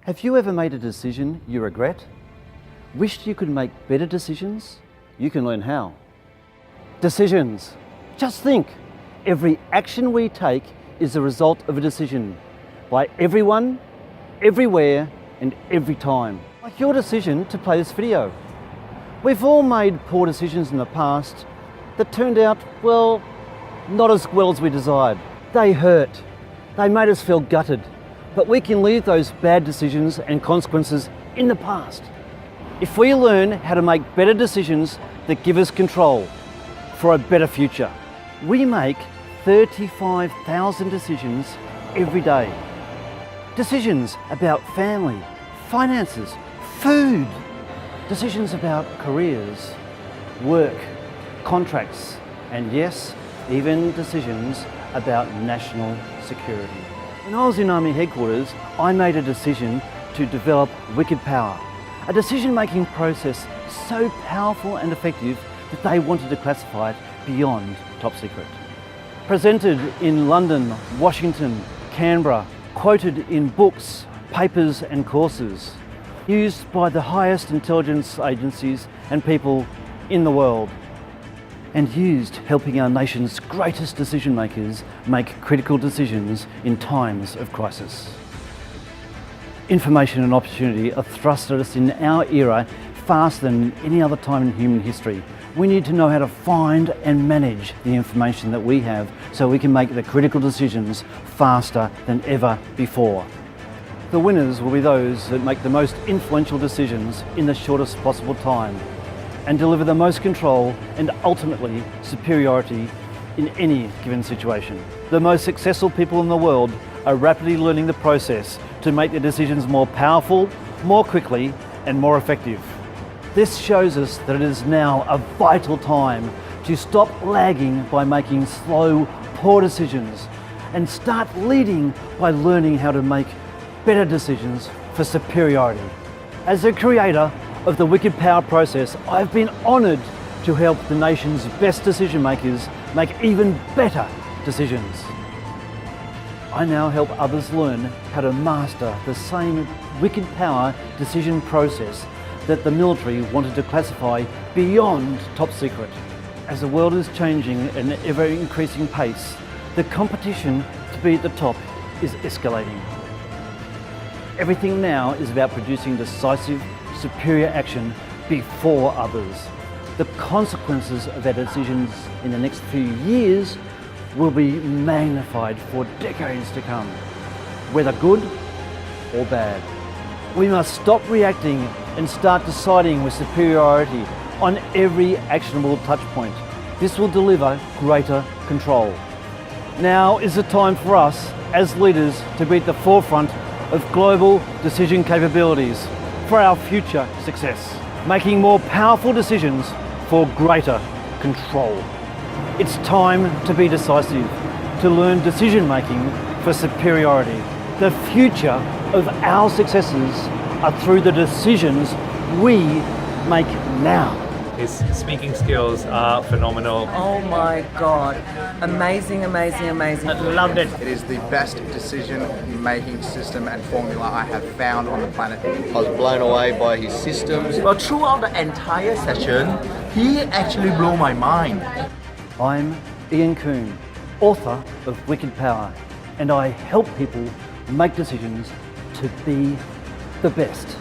Have you ever made a decision you regret? Wished you could make better decisions? You can learn how. Decisions. Just think, every action we take is the result of a decision by everyone, everywhere, and every time. Like your decision to play this video. We've all made poor decisions in the past that turned out, well, not as well as we desired. They hurt. They made us feel gutted. But we can leave those bad decisions and consequences in the past. If we learn how to make better decisions that give us control for a better future. We make 35,000 decisions every day. Decisions about family, finances, food. Decisions about careers, work, contracts, and yes, even decisions about national security. When I was in Army headquarters, I made a decision to develop WIKID POWER, a decision-making process so powerful and effective that they wanted to classify it beyond top secret. Presented in London, Washington, Canberra, quoted in books, papers and courses, used by the highest intelligence agencies and people in the world, and used helping our nation's greatest decision makers make critical decisions in times of crisis. Information and opportunity are thrust at us in our era faster than any other time in human history. We need to know how to find and manage the information that we have so we can make the critical decisions faster than ever before. The winners will be those that make the most influential decisions in the shortest possible time and deliver the most control and ultimately superiority in any given situation. The most successful people in the world are rapidly learning the process to make their decisions more powerful, more quickly, and more effective. This shows us that it is now a vital time to stop lagging by making slow, poor decisions and start leading by learning how to make better decisions for superiority. As the creator of the WIKID POWER process, I've been honoured to help the nation's best decision makers make even better decisions. I now help others learn how to master the same WIKID POWER decision process that the military wanted to classify beyond top secret. As the world is changing at an ever-increasing pace, the competition to be at the top is escalating. Everything now is about producing decisive, superior action before others. The consequences of our decisions in the next few years will be magnified for decades to come, whether good or bad. We must stop reacting and start deciding with superiority on every actionable touch point. This will deliver greater control. Now is the time for us as leaders to be at the forefront of global decision capabilities for our future success, making more powerful decisions for greater control. It's time to be decisive, to learn decision making for superiority. The future of our successes are through the decisions we make now. His speaking skills are phenomenal. Oh my God, amazing, amazing, amazing. I loved it. It is the best decision-making system and formula I have found on the planet. I was blown away by his systems. Well, throughout the entire session, he actually blew my mind. I'm Coombe, author of WIKID POWER, and I help people make decisions to be the best.